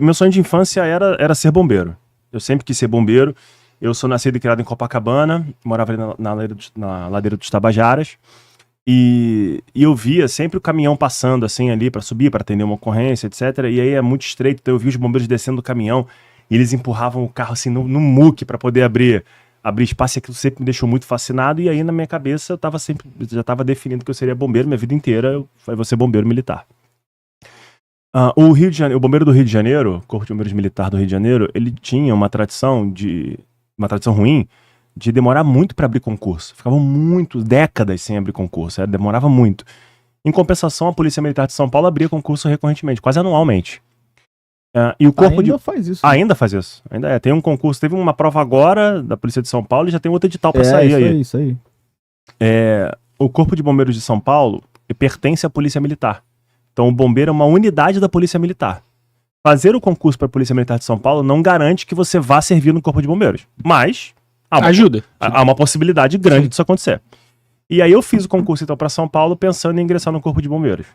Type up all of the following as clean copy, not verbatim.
Meu sonho de infância era ser bombeiro. Eu sempre quis ser bombeiro. Eu sou nascido e criado em Copacabana, morava ali na ladeira dos Tabajaras. E eu via sempre o caminhão passando assim ali pra subir, pra atender uma ocorrência, etc. E aí é muito estreito, então eu vi os bombeiros descendo do caminhão e eles empurravam o carro assim no muque pra poder abrir espaço, e aquilo sempre me deixou muito fascinado. E aí na minha cabeça já tava definindo que eu seria bombeiro minha vida inteira. Eu vou ser bombeiro militar. O bombeiro do Rio de Janeiro, o Corpo de Bombeiros Militar do Rio de Janeiro, ele tinha uma tradição ruim de demorar muito para abrir concurso. Ficavam décadas sem abrir concurso, demorava muito. Em compensação, a Polícia Militar de São Paulo abria concurso recorrentemente, quase anualmente. E o corpo faz isso. Ainda faz isso. Tem um concurso, teve uma prova agora da Polícia de São Paulo e já tem outro edital para sair isso aí. O Corpo de Bombeiros de São Paulo pertence à Polícia Militar. Então o bombeiro é uma unidade da Polícia Militar. Fazer o concurso para a Polícia Militar de São Paulo não garante que você vá servir no Corpo de Bombeiros, mas ajuda. Há uma possibilidade grande disso acontecer. E aí eu fiz o concurso então para São Paulo pensando em ingressar no Corpo de Bombeiros.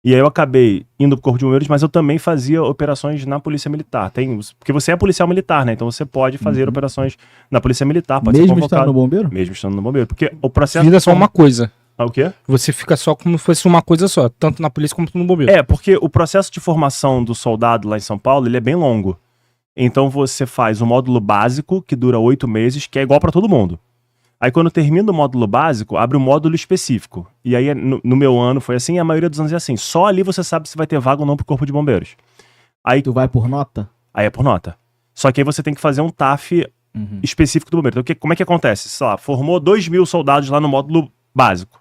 E aí eu acabei indo pro Corpo de Bombeiros, mas eu também fazia operações na Polícia Militar. Porque você é policial militar, né? Então você pode fazer operações na Polícia Militar, pode ser convocado. Mesmo estando no bombeiro? Mesmo estando no bombeiro. Porque o processo... Vida é só uma coisa. O quê? Você fica só como se fosse uma coisa só, tanto na polícia como no bombeiro. Porque o processo de formação do soldado lá em São Paulo, ele é bem longo. Então você faz o módulo básico, que dura 8 meses, que é igual para todo mundo. Aí quando termina o módulo básico, abre o módulo específico. E aí no meu ano foi assim, e a maioria dos anos é assim. Só ali você sabe se vai ter vaga ou não pro Corpo de Bombeiros. Aí tu vai por nota? Aí é por nota. Só que aí você tem que fazer um TAF específico do bombeiro. Então como é que acontece? Sei lá, formou 2.000 soldados lá no módulo básico.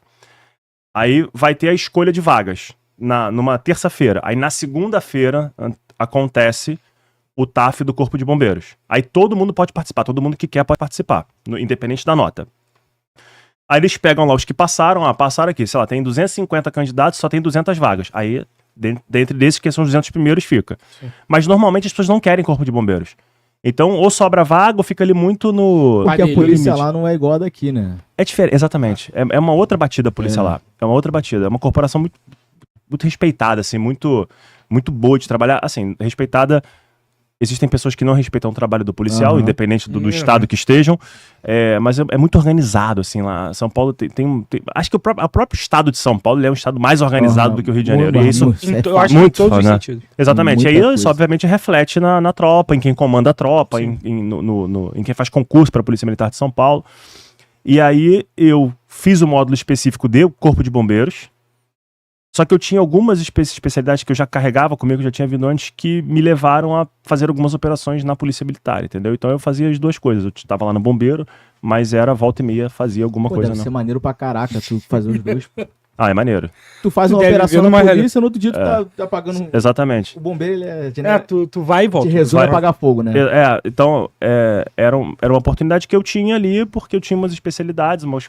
Aí vai ter a escolha de vagas numa terça-feira. Aí na segunda-feira acontece o TAF do Corpo de Bombeiros. Aí todo mundo pode participar, todo mundo que quer pode participar, independente da nota. Aí eles pegam lá os que passaram, passaram aqui, sei lá, tem 250 candidatos, só tem 200 vagas. Aí, dentre desses que são os 200 primeiros, fica. Sim. Mas normalmente as pessoas não querem Corpo de Bombeiros. Então, ou sobra vaga, ou fica ali muito no... Porque a polícia lá não é igual a daqui, né? É diferente, exatamente. É uma outra batida a polícia lá. É uma outra batida. É uma corporação muito, muito respeitada, assim, muito, muito boa de trabalhar. Assim, respeitada... Existem pessoas que não respeitam o trabalho do policial, independente do estado que estejam, mas é muito organizado, assim, lá. São Paulo tem acho que o próprio estado de São Paulo é um estado mais organizado do que o Rio de Janeiro. E isso, eu acho muito, em todos os sentidos. Exatamente. E aí isso, obviamente, reflete na tropa, em quem comanda a tropa, em quem faz concurso para a Polícia Militar de São Paulo. E aí eu fiz o módulo específico do Corpo de Bombeiros. Só que eu tinha algumas especialidades que eu já carregava comigo, já tinha vindo antes, que me levaram a fazer algumas operações na Polícia Militar, entendeu? Então eu fazia as duas coisas. Eu estava lá no bombeiro, mas era volta e meia, fazia alguma coisa. Deve ser maneiro pra caraca tu fazer os dois. É maneiro. Tu faz uma operação na polícia, no outro dia tu tá pagando... Exatamente. O bombeiro, ele tu vai e volta. Te resume a pagar fogo, né? Então, era uma oportunidade que eu tinha ali, porque eu tinha umas especialidades, uns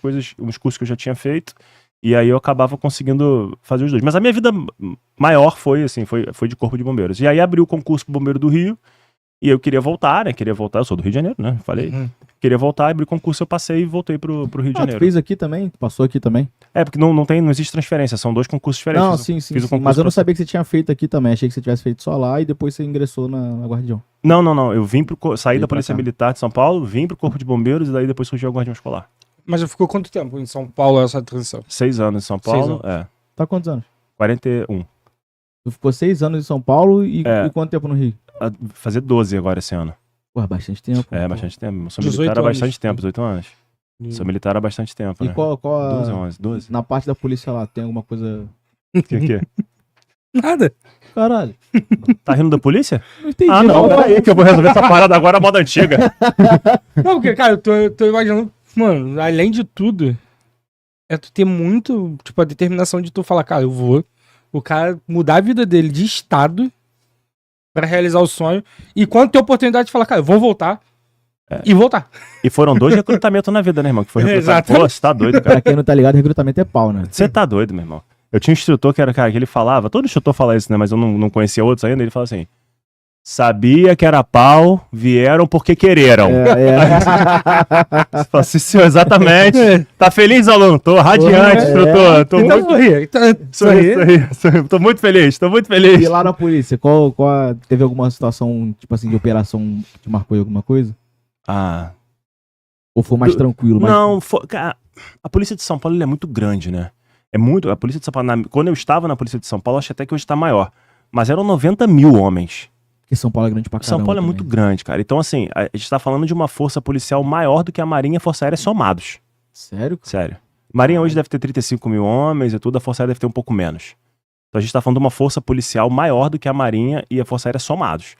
cursos que eu já tinha feito. E aí eu acabava conseguindo fazer os dois. Mas a minha vida maior foi de Corpo de Bombeiros. E aí abriu o concurso pro Bombeiro do Rio. E eu queria voltar, né? Eu sou do Rio de Janeiro, né? Falei. Queria voltar, abri o concurso, eu passei e voltei pro Rio de Janeiro. Tu fez aqui também? Passou aqui também? Porque não existe transferência, são 2 concursos diferentes. Não, sim. Mas eu não sabia que você tinha feito aqui também. Achei que você tivesse feito só lá e depois você ingressou na Guardião. Não. Eu saí da Polícia Militar de São Paulo, vim pro Corpo de Bombeiros e daí depois surgiu a Guardião Escolar. Mas já ficou quanto tempo em São Paulo essa transição? 6 anos em São Paulo, Tá quantos anos? 41. Tu ficou 6 anos em São Paulo e quanto tempo no Rio? Fazer 12 agora esse ano. Ué, bastante tempo. Bastante tempo. Sou militar há bastante tempo, 18 anos. Sou militar há bastante tempo, e né? qual 12, 11, 12. Na parte da polícia lá, tem alguma coisa... Que? Nada. Caralho. Tá rindo da polícia? Não entendi. Não, peraí que eu vou resolver essa parada agora, moda antiga. Não, porque, cara, eu tô imaginando... Mano, além de tudo, é tu ter muito, tipo, a determinação de tu falar, cara, o cara mudar a vida dele de estado pra realizar o sonho, e quando tem a oportunidade de falar, cara, vou voltar, e voltar. E foram 2 recrutamentos na vida, né, irmão? Que foi recrutado. Exatamente. Pô, você tá doido, cara. Pra quem não tá ligado, recrutamento é pau, né? Você tá doido, meu irmão. Eu tinha um instrutor que era, cara, que ele falava, todo instrutor fala isso, né, mas eu não conhecia outros ainda, ele fala assim, Sabia que era pau, vieram porque quereram. Fala assim, senhor, exatamente. Tá feliz, aluno? Tô radiante, instrutor. Tô muito... Tô muito feliz, tô muito feliz. E lá na polícia, teve alguma situação, tipo assim, de operação que te marcou em alguma coisa? Ou foi mais tranquilo? Não, cara, a Polícia de São Paulo é muito grande, né? A Polícia de São Paulo, quando eu estava na Polícia de São Paulo, acho até que hoje está maior. Mas eram 90 mil homens. Porque São Paulo é grande pra caramba. São Paulo é também. muito grande, cara. Então, assim, a gente tá falando de uma força policial maior do que a Marinha e a Força Aérea somados. Sério? Sério. Marinha hoje deve ter 35 mil homens e tudo, a Força Aérea deve ter um pouco menos. Então a gente tá falando de uma força policial maior do que a Marinha e a Força Aérea somados.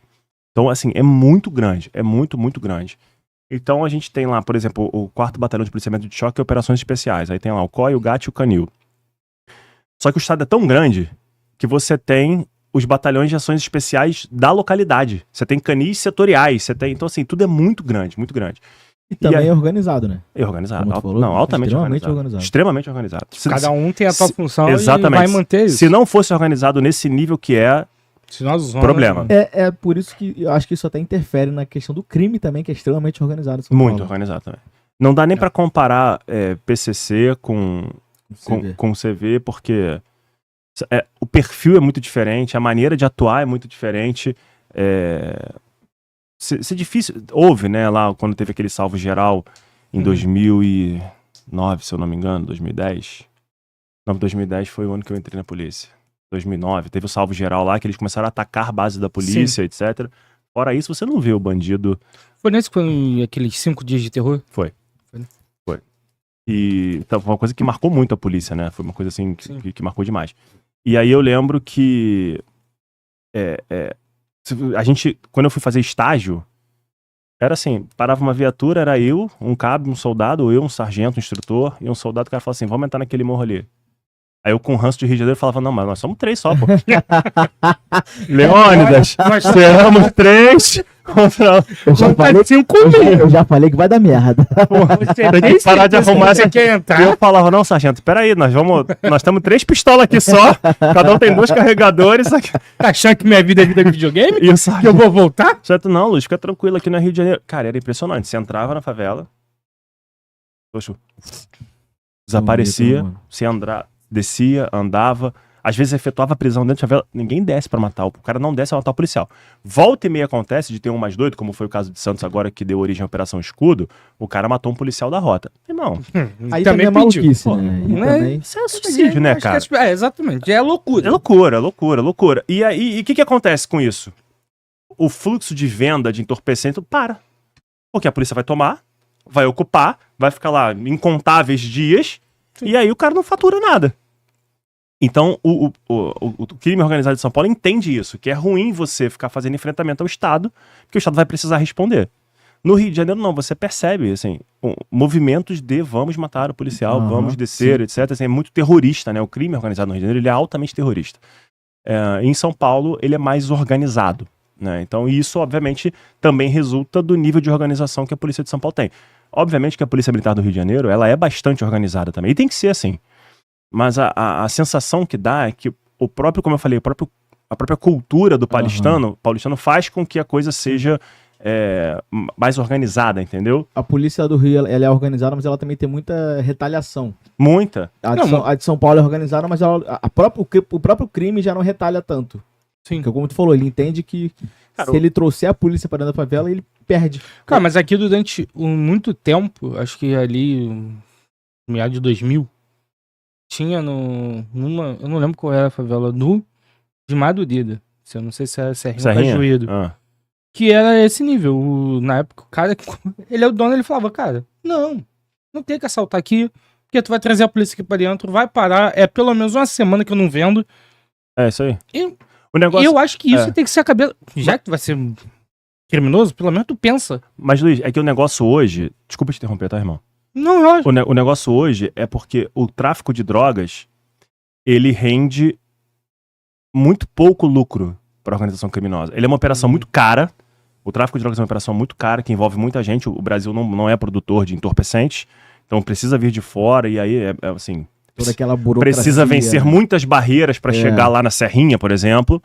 Então, assim, é muito grande. É muito, muito grande. Então a gente tem lá, por exemplo, o 4º Batalhão de Policiamento de Choque e Operações Especiais. Aí tem lá o COI, o GAT e o CANIL. Só que o estado é tão grande que você tem os batalhões de ações especiais da localidade. Você tem canis setoriais, você tem... Então, assim, tudo é muito grande, muito grande. E também é organizado, né? É organizado. Falou, Altamente organizado. Extremamente organizado. Cada um tem a sua função exatamente. E vai manter isso. Se não fosse organizado nesse nível que é, problema. É por isso que eu acho que isso até interfere na questão do crime também, que é extremamente organizado. Muito organizado também. Não dá nem pra comparar PCC com CV, porque... o perfil é muito diferente, a maneira de atuar é muito diferente. Se difícil. Houve, né, lá quando teve aquele salvo geral em 2009, se eu não me engano, 2010. Não, 2010 foi o ano que eu entrei na polícia. 2009, teve o salvo geral lá que eles começaram a atacar a base da polícia, etc. Fora isso, você não vê o bandido. Foi nesse que foi aqueles 5 dias de terror? Foi. E então, foi uma coisa que marcou muito a polícia, né? Foi uma coisa assim que marcou demais. E aí eu lembro que a gente, quando eu fui fazer estágio, era assim, parava uma viatura, era eu, um cabo, um soldado, ou eu, um sargento, um instrutor, e um soldado, o cara falava assim, vamos entrar naquele morro ali. Aí eu, com o ranço de Rio de Janeiro, falava, não, mas nós somos 3 só, pô. Leônidas, seremos 3 contra... Eu já falei que vai dar merda. Tem que parar de arrumar essa... quer entrar? Eu falava, não, sargento, peraí, nós temos 3 pistolas aqui só, cada um tem 2 carregadores. Tá achando que minha vida é vida de videogame? E o sargento, que eu vou voltar? Sargento, não, Luiz, fica tranquilo aqui no Rio de Janeiro. Cara, era impressionante, você entrava na favela, poxa, desaparecia, você descia, andava, às vezes efetuava a prisão dentro da favela, ninguém desce pra matar, o cara não desce pra matar o policial. Volta e meia acontece de ter um mais doido, como foi o caso de Santos agora, que deu origem à Operação Escudo, o cara matou um policial da rota. Irmão, aí também é maluquice, né? Isso é suicídio, né, cara? Exatamente, é loucura. É loucura. E aí, o que acontece com isso? O fluxo de venda de entorpecente para. Porque a polícia vai tomar, vai ocupar, vai ficar lá incontáveis dias, e aí o cara não fatura nada. Então, o crime organizado de São Paulo entende isso, que é ruim você ficar fazendo enfrentamento ao Estado, porque o Estado vai precisar responder. No Rio de Janeiro, não, você percebe, assim, movimentos de vamos matar o policial, vamos descer, etc. Assim, é muito terrorista, né? O crime organizado no Rio de Janeiro, ele é altamente terrorista. Em São Paulo, ele é mais organizado, né? Então, isso, obviamente, também resulta do nível de organização que a Polícia de São Paulo tem. Obviamente que a Polícia Militar do Rio de Janeiro, ela é bastante organizada também, e tem que ser assim. Mas a sensação que dá é que o próprio, como eu falei, a própria cultura do paulistano faz com que a coisa seja mais organizada, entendeu? A polícia do Rio, ela é organizada, mas ela também tem muita retaliação. Muita. A de São Paulo é organizada, mas o próprio crime já não retalha tanto. Sim. Porque, como tu falou, ele entende que se ele trouxer a polícia para dentro da favela, ele perde. Cara, mas aqui durante muito tempo, acho que ali, no meado de 2000, tinha numa, eu não lembro qual era a favela, de Madureira. Eu não sei se era Serrinha ou Cajuído. Que era esse nível. Na época, o cara, ele é o dono, ele falava, cara, não tem que assaltar aqui, porque tu vai trazer a polícia aqui pra dentro, vai parar, é pelo menos uma semana que eu não vendo. É isso aí. O negócio, eu acho que isso tem que ser a cabeça. Já que tu vai ser criminoso, pelo menos tu pensa. Mas, Luiz, é que o negócio hoje... Desculpa te interromper, tá, irmão? Não, eu acho. O negócio hoje é porque o tráfico de drogas, ele rende muito pouco lucro para a organização criminosa. Ele é uma operação muito cara. O tráfico de drogas é uma operação muito cara, que envolve muita gente. O Brasil não é produtor de entorpecentes, então precisa vir de fora, e aí assim... Toda aquela burocracia. Precisa vencer muitas barreiras para chegar lá na Serrinha, por exemplo.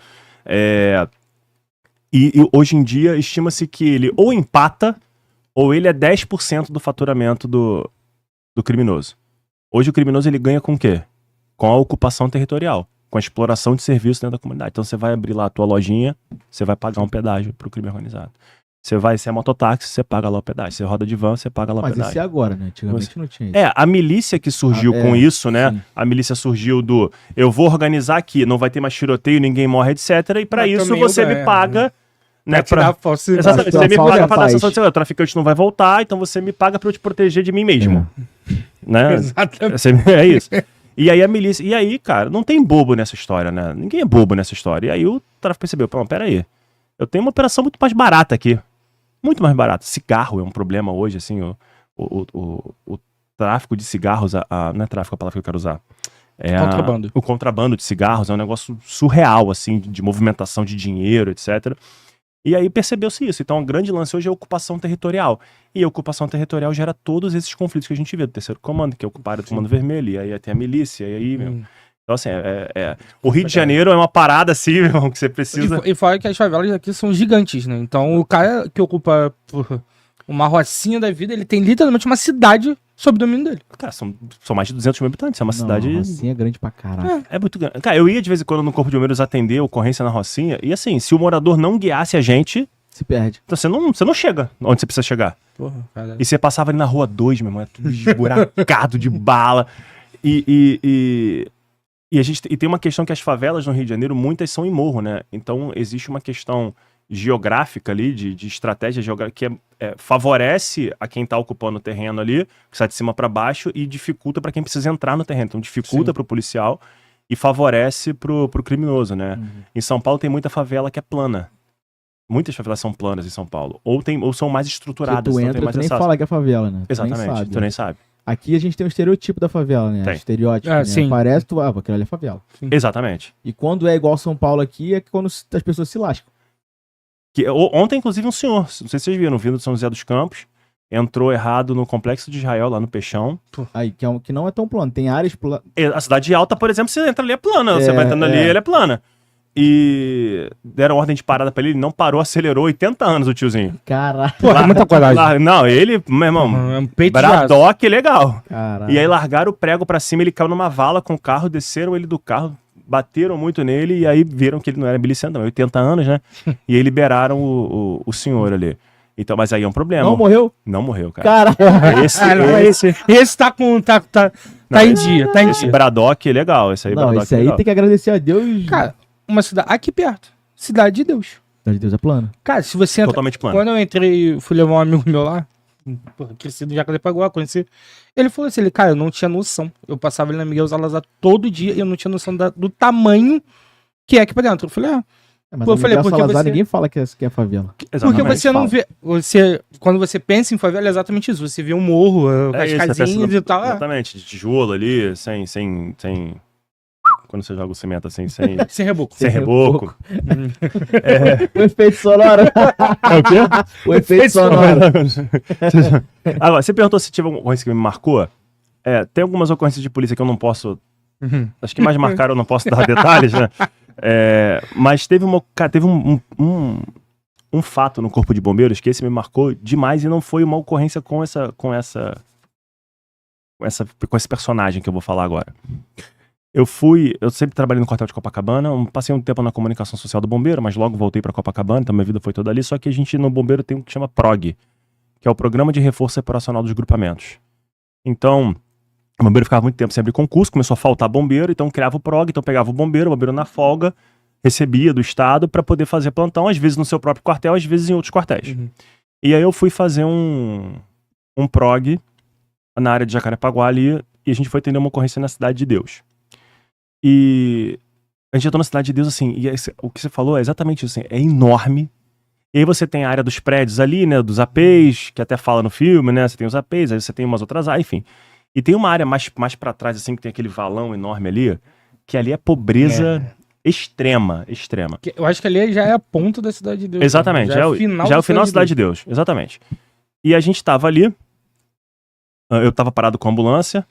E hoje em dia, estima-se que ele ou empata, ou ele é 10% do faturamento do criminoso. Hoje o criminoso ele ganha com o quê? Com a ocupação territorial, com a exploração de serviços dentro da comunidade. Então você vai abrir lá a tua lojinha, você vai pagar um pedágio pro crime organizado. Você é mototáxi, você paga lá o pedágio. Você roda de van, você paga lá o pedágio. Mas isso é agora, né? Antigamente não tinha isso. A milícia que surgiu com isso, né? Sim. A milícia surgiu do eu vou organizar aqui, não vai ter mais tiroteio, ninguém morre, etc. E pra isso você me paga... Né, exatamente, você me paga pra dar sensação de segurança. O traficante não vai voltar, então você me paga pra eu te proteger de mim mesmo. Né? Exatamente. É isso. E aí a milícia... E aí, cara, não tem bobo nessa história, né? Ninguém é bobo nessa história. E aí o tráfico percebeu, pera aí, eu tenho uma operação muito mais barata aqui. Muito mais barata. Cigarro é um problema hoje, assim, o tráfico de cigarros, não é tráfico a palavra que eu quero usar. Contrabando. O contrabando de cigarros é um negócio surreal, assim, de movimentação de dinheiro, etc. E aí percebeu-se isso. Então o grande lance hoje é a ocupação territorial. E a ocupação territorial gera todos esses conflitos que a gente vê do terceiro comando, que é ocupado do comando vermelho, e aí tem a milícia, e aí, meu... Então, assim, o Rio de Janeiro é uma parada assim, irmão, que você precisa... E fora que as favelas aqui são gigantes, né? Então, o cara que ocupa uma rocinha da vida, ele tem literalmente uma cidade sob domínio dele. Cara, são mais de 200 mil habitantes, é uma cidade... A Rocinha é grande pra caralho. É muito grande. Cara, eu ia de vez em quando no Corpo de Bombeiros atender a ocorrência na Rocinha, e assim, se o morador não guiasse a gente... Se perde. Então você não chega onde você precisa chegar. Porra, cara. E você passava ali na Rua 2, meu irmão, é tudo esburacado de bala. E tem uma questão que as favelas no Rio de Janeiro, muitas são em morro, né? Então existe uma questão geográfica ali, de estratégia geográfica, que favorece a quem tá ocupando o terreno ali, que sai de cima para baixo, e dificulta para quem precisa entrar no terreno. Então dificulta para o policial e favorece pro criminoso, né? Em São Paulo tem muita favela que é plana. Muitas favelas são planas em São Paulo. Ou são mais estruturadas. Tu entra, tu nem fala que é favela, né? Exatamente, tu nem sabe. Aqui a gente tem um estereotipo da favela, né? Tem. Estereótipo, né? Sim. Parece, aquilo ali é favela. Sim. Exatamente. E quando é igual São Paulo aqui, é quando as pessoas se lascam. Ontem, inclusive, um senhor, não sei se vocês viram, vindo de São José dos Campos, entrou errado no Complexo de Israel, lá no Peixão. Aí, que não é tão plano, tem áreas planas. A cidade alta, por exemplo, você entra ali, é plana. Você vai entrando ali, ele é plana. E deram ordem de parada pra ele não parou, acelerou 80 anos o tiozinho. Caralho. Pô, é muita coragem. Não, ele, meu irmão, É um peito Bradock legal. Caralho. E aí largaram o prego pra cima, ele caiu numa vala com o carro, desceram ele do carro, bateram muito nele e aí viram que ele não era miliciano, não, 80 anos, né? E aí liberaram o senhor ali. Então, mas aí é um problema. Não morreu? Não morreu, cara. Caralho. Esse tá com... Tá em dia, tá em dia. Esse Bradock é legal, esse aí Não, Bradock esse aí tem que agradecer a Deus. Cara, uma cidade aqui perto. Cidade de Deus. Cidade de Deus é plana. Cara, se você entra... Totalmente plano. Quando eu entrei, fui levar um amigo meu lá, crescido em Jacarepaguá, conheci. Ele falou assim, cara, eu não tinha noção. Eu passava ali na Miguel Salazar todo dia e eu não tinha noção do tamanho que é aqui pra dentro. Eu falei, mas eu falei, porque Salazar, ninguém fala que é favela. Porque você não vê... Quando você pensa em favela, é exatamente isso. Você vê um morro, as casinhas e tal. Exatamente, de tijolo ali, sem... Quando você joga o cimento assim, sem reboco. Sem reboco. O efeito sonoro. É o quê? O efeito sonoro. Agora, você perguntou se teve alguma coisa que me marcou. Tem algumas ocorrências de polícia que eu não posso... Acho que mais marcaram, eu não posso dar detalhes, né? Mas teve um fato no Corpo de Bombeiros que esse me marcou demais e não foi uma ocorrência com esse personagem que eu vou falar agora. Eu sempre trabalhei no quartel de Copacabana, passei um tempo na comunicação social do bombeiro, mas logo voltei pra Copacabana, então minha vida foi toda ali, só que a gente no bombeiro tem o que chama PROG, que é o Programa de Reforço Operacional dos Grupamentos. Então, o bombeiro ficava muito tempo sem abrir concurso, começou a faltar bombeiro, então criava o PROG, então pegava o bombeiro na folga, recebia do estado pra poder fazer plantão, às vezes no seu próprio quartel, às vezes em outros quartéis. E aí eu fui fazer um PROG na área de Jacarepaguá ali, e a gente foi atender uma ocorrência na Cidade de Deus. E a gente entrou na Cidade de Deus, assim, e o que você falou é exatamente isso, assim, é enorme. E aí você tem a área dos prédios ali, né, dos APs, que até fala no filme, né, você tem os APs, aí você tem umas outras áreas, enfim. E tem uma área mais pra trás, assim, que tem aquele valão enorme ali, que ali é pobreza extrema. Eu acho que ali já é a ponta da Cidade de Deus. Exatamente, já é o final da Cidade de Deus, exatamente. E a gente tava ali, eu tava parado com a ambulância,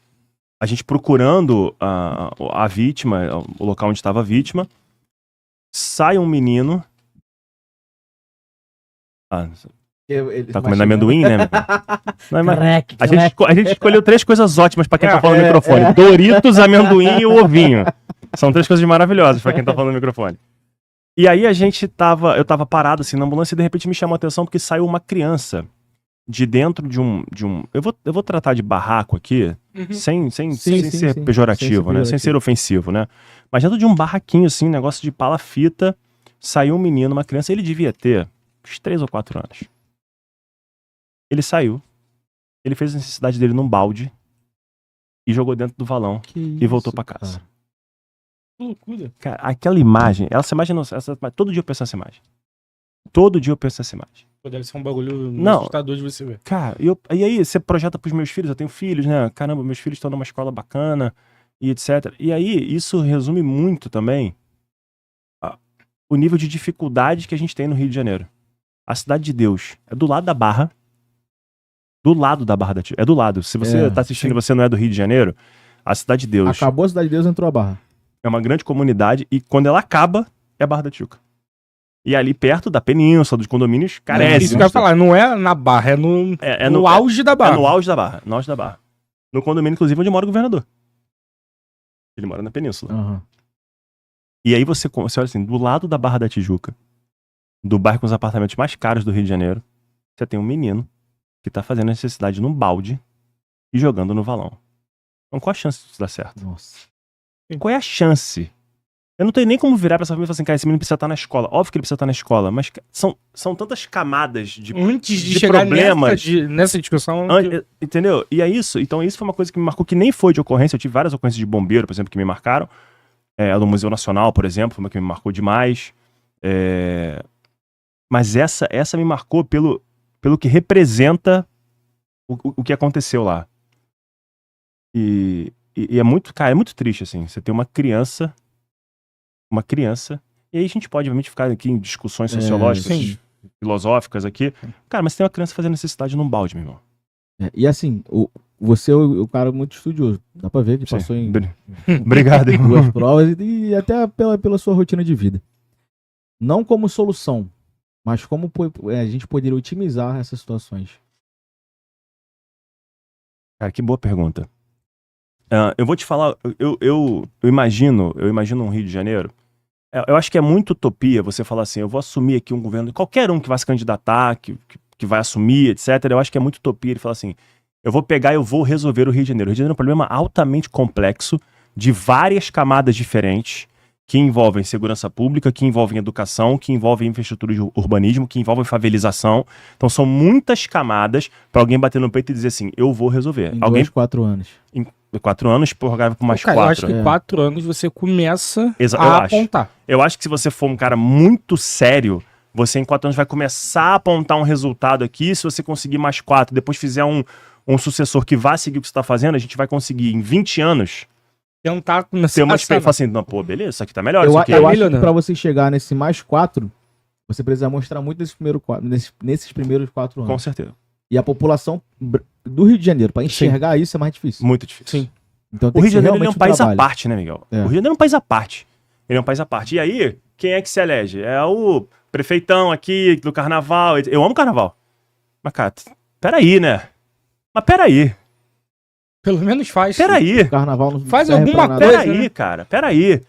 a gente procurando a vítima, o local onde estava a vítima, sai um menino Tá comendo amendoim, né? Não, mas a gente escolheu 3 coisas ótimas pra quem tá falando no microfone. Doritos, amendoim e o ovinho. São 3 coisas maravilhosas pra quem tá falando no microfone. E aí eu tava parado assim na ambulância e de repente me chamou a atenção porque saiu uma criança de dentro de um... Eu vou tratar de barraco aqui, sem ser pejorativo, né? Sem ser ofensivo, né? Mas dentro de um barraquinho assim, negócio de palafita, saiu um menino, uma criança, ele devia ter uns 3 ou 4 anos. Ele saiu, ele fez a necessidade dele num balde e jogou dentro do valão e voltou pra casa. Que loucura. Cara, aquela imagem, essa imagem, todo dia eu penso nessa imagem. Todo dia eu penso nessa imagem. Deve ser um bagulho assustador de você ver. Cara, e aí você projeta pros meus filhos, eu tenho filhos, né? Caramba, meus filhos estão numa escola bacana e etc. E aí isso resume muito também o nível de dificuldade que a gente tem no Rio de Janeiro. A Cidade de Deus é do lado da Barra. Do lado da Barra da Tijuca. É do lado. Se você tá assistindo e você não é do Rio de Janeiro, a Cidade de Deus... Acabou a Cidade de Deus, entrou a Barra. É uma grande comunidade e quando ela acaba, é a Barra da Tijuca. E ali perto da península, dos condomínios, carece. Isso que eu ia falar, não é na Barra, é no auge da Barra. É no auge da Barra, no auge da Barra. No condomínio, inclusive, onde mora o governador. Ele mora na península. Uhum. E aí você olha assim, do lado da Barra da Tijuca, do bairro com os apartamentos mais caros do Rio de Janeiro, você tem um menino que tá fazendo necessidade num balde e jogando no valão. Então qual a chance disso dar certo? Nossa. Qual é a chance? Eu não tenho nem como virar pra essa família e falar assim, cara, esse menino precisa estar na escola. Óbvio que ele precisa estar na escola, mas são tantas camadas de antes de chegar problemas. Nessa discussão. Entendeu? E é isso. Então isso foi uma coisa que me marcou, que nem foi de ocorrência. Eu tive várias ocorrências de bombeiro, por exemplo, que me marcaram. No Museu Nacional, por exemplo, foi uma que me marcou demais. Mas essa me marcou pelo que representa o que aconteceu lá. E é muito, cara, é muito triste, assim. Você ter uma criança, e aí a gente pode, obviamente, ficar aqui em discussões sociológicas, filosóficas aqui. Cara, mas tem uma criança fazendo necessidade num balde, meu irmão. E assim, você é o cara muito estudioso. Dá pra ver que passou em Obrigado, irmão. 2 provas e até pela sua rotina de vida. Não como solução, mas como a gente poderia otimizar essas situações. Cara, que boa pergunta. Eu vou te falar, eu imagino um Rio de Janeiro. Eu acho que é muito utopia você falar assim, eu vou assumir aqui um governo, qualquer um que vai se candidatar, que vai assumir, etc. Eu acho que é muito utopia ele falar assim, eu vou pegar e eu vou resolver o Rio de Janeiro. O Rio de Janeiro é um problema altamente complexo, de várias camadas diferentes, que envolvem segurança pública, que envolvem educação, que envolvem infraestrutura de urbanismo, que envolvem favelização. Então são muitas camadas para alguém bater no peito e dizer assim, eu vou resolver. Em 2, 4 anos. Em 4 anos, prorrogável por mais 4. Eu acho que 4 anos você começa a apontar. Eu acho que se você for um cara muito sério, você em 4 anos vai começar a apontar um resultado aqui. Se você conseguir mais 4, depois fizer um sucessor que vá seguir o que você está fazendo, a gente vai conseguir em 20 anos tentar ter uma experiência assim, não, pô, beleza, isso aqui tá melhor. Eu acho que pra você chegar nesse mais 4, você precisa mostrar muito nesses primeiros 4 anos. Com certeza. E a população do Rio de Janeiro, pra enxergar isso, é mais difícil. Muito difícil. Sim. Então, o Rio de Janeiro é um país à parte, né, Miguel? O Rio de Janeiro é um país à parte. Ele é um país à parte. E aí, quem é que se elege? É o prefeitão aqui do carnaval. Eu amo carnaval. Mas, cara, peraí, né? Mas peraí. Pelo menos faz. Peraí. Carnaval não faz alguma coisa. Peraí, né? Cara. Peraí.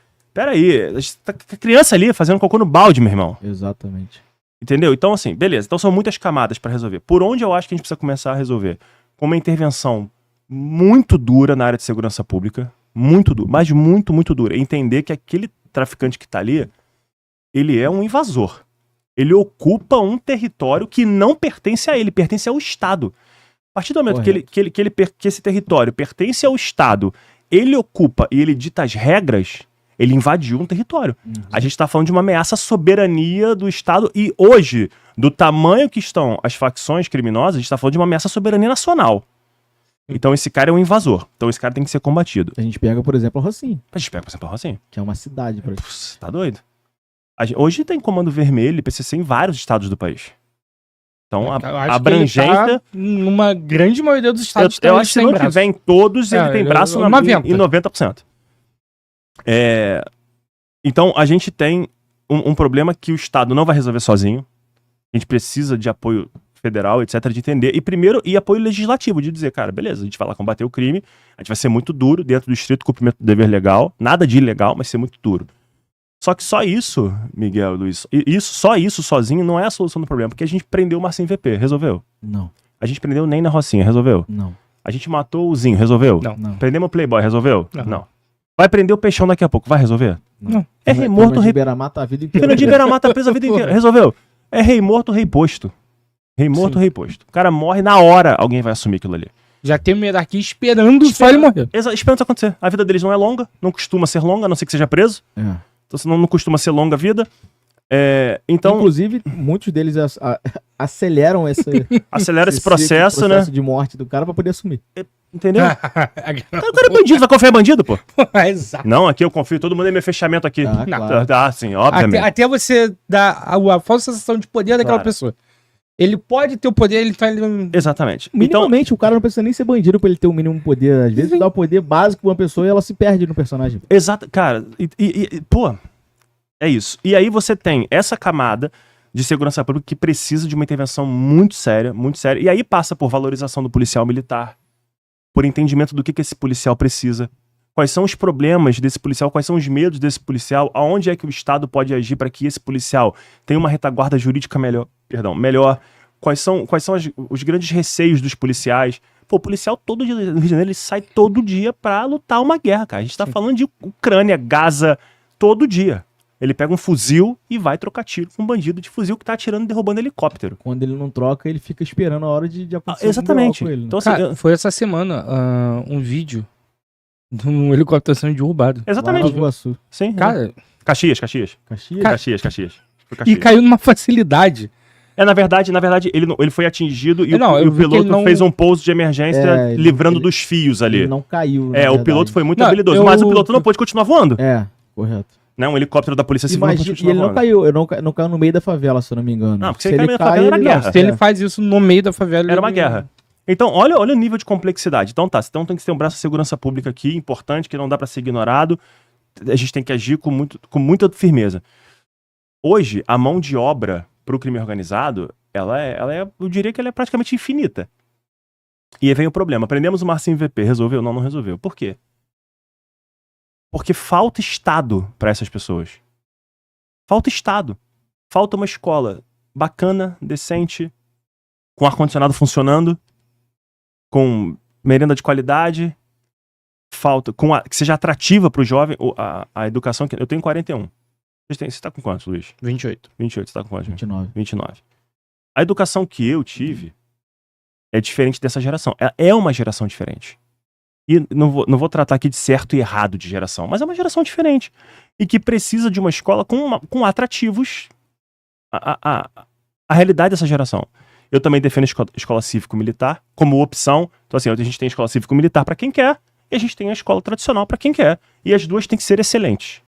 A criança ali fazendo cocô no balde, meu irmão. Exatamente. Entendeu? Então, assim, beleza. Então são muitas camadas pra resolver. Por onde eu acho que a gente precisa começar a resolver? Com uma intervenção muito dura na área de segurança pública. Muito dura. Mas muito, muito dura. Entender que aquele traficante que tá ali, ele é um invasor. Ele ocupa um território que não pertence a ele, pertence ao Estado. A partir do momento que esse território pertence ao Estado, ele ocupa e ele dita as regras, ele invadiu um território. A gente está falando de uma ameaça à soberania do Estado e hoje, do tamanho que estão as facções criminosas, a gente está falando de uma ameaça à soberania nacional. Então esse cara é um invasor. Então esse cara tem que ser combatido. A gente pega, por exemplo, a Rocinha. Que é uma cidade. Você tá doido? Hoje tem comando vermelho e PCC em vários estados do país. Então, a abrangência... Tá numa grande maioria dos estados. Eu acho que se não tiver em todos, ele tem braço em 90%. Então, a gente tem um problema que o Estado não vai resolver sozinho. A gente precisa de apoio federal, etc, de entender. E primeiro, e apoio legislativo, de dizer, cara, beleza, a gente vai lá combater o crime, a gente vai ser muito duro dentro do estrito cumprimento do dever legal, nada de ilegal, mas ser muito duro. Só que só isso, Miguel e Luiz, só isso sozinho não é a solução do problema, porque a gente prendeu o Marcinho VP, resolveu? Não. A gente prendeu o Ney na Rocinha, resolveu? Não. A gente matou o Zinho, resolveu? Não. Prendemos o Playboy, resolveu? Não. Vai prender o Peixão daqui a pouco, vai resolver? Não. É rei morto, rei... Beira mata a vida inteira. Fernandinho Beiramar tá preso a vida inteira, resolveu? É rei morto, rei posto. Rei morto, Sim. rei posto. O cara morre na hora, alguém vai assumir aquilo ali. Já tem uma hierarquia esperando só ele morrer. Esperando isso acontecer. A vida deles não é longa, não costuma ser longa, a não ser que seja preso. É. Então não costuma ser longa a vida. Então, inclusive, muiros deles aceleram acelera esse processo, né? de morte do cara pra poder assumir. Entendeu? O cara é bandido, vai confiar em bandido, pô? Exato. Não, aqui eu confio, todo mundo é meu fechamento aqui. Ah, claro. Sim, obviamente. Até você dar a falsa sensação de poder daquela Claro. pessoa. Ele pode ter o poder, ele tá... Exatamente. Minimamente, o cara não precisa nem ser bandido pra ele ter o mínimo poder. Às vezes, dá o poder básico pra uma pessoa e ela se perde no personagem. Exato, cara, pô, é isso. E aí você tem essa camada de segurança pública que precisa de uma intervenção muito séria, e aí passa por valorização do policial militar, por entendimento do que esse policial precisa, quais são os problemas desse policial, quais são os medos desse policial, aonde é que o Estado pode agir para que esse policial tenha uma retaguarda jurídica melhor, quais são os grandes receios dos policiais. Pô, o policial todo dia no Rio de Janeiro, ele sai todo dia pra lutar uma guerra, cara. A gente tá falando de Ucrânia, Gaza, todo dia. Ele pega um fuzil e vai trocar tiro com um bandido de fuzil que tá atirando e derrubando helicóptero. Quando ele não troca, ele fica esperando a hora de acontecer Exatamente. um BO com ele, né? Então, assim, Cara, foi essa semana um vídeo de um helicóptero sendo derrubado. exatamente. Lá em Nova Iguaçu. Sim. Cara, Caxias. Caxias? Foi e Caxias. caiu numa facilidade. Na verdade, ele foi atingido e Não, o eu vi que piloto ele não- fez um pouso de emergência livrando dos fios ali. Ele não caiu, na O verdade. piloto foi muito Não, habilidoso, mas o piloto não pôde continuar voando. Correto. Né? Um helicóptero da Polícia Civil não pôde Imagina, e continuar ele não voando. caiu, não caiu no meio da favela, se eu não me engano. Não, porque se ele cai no meio da favela, era ele guerra. Se ele faz isso no meio da favela... Era uma ele- guerra. Então, olha o nível de complexidade. Então então tem que ter um braço de segurança pública aqui, importante, que não dá pra ser ignorado. A gente tem que agir com muita firmeza. Hoje, a mão de obra pro crime organizado, eu diria que ela é praticamente infinita. E aí vem o problema. Prendemos o Marcinho VP. Resolveu? Não resolveu. Por quê? Porque falta Estado pra essas pessoas. Falta Estado. Falta uma escola bacana, decente, com ar-condicionado funcionando, com merenda de qualidade, que seja atrativa para o jovem, a educação. Eu tenho 41. Você tá com quantos, Luiz? 28. 28, você tá com quantos? 29. 29. A educação que eu tive é diferente dessa geração. É uma geração diferente. E não vou tratar aqui de certo e errado de geração, mas é uma geração diferente. E que precisa de uma escola com atrativos a realidade dessa geração. Eu também defendo a escola cívico-militar como opção. Então, assim, a gente tem a escola cívico-militar para quem quer e a gente tem a escola tradicional para quem quer. E as duas têm que ser excelentes.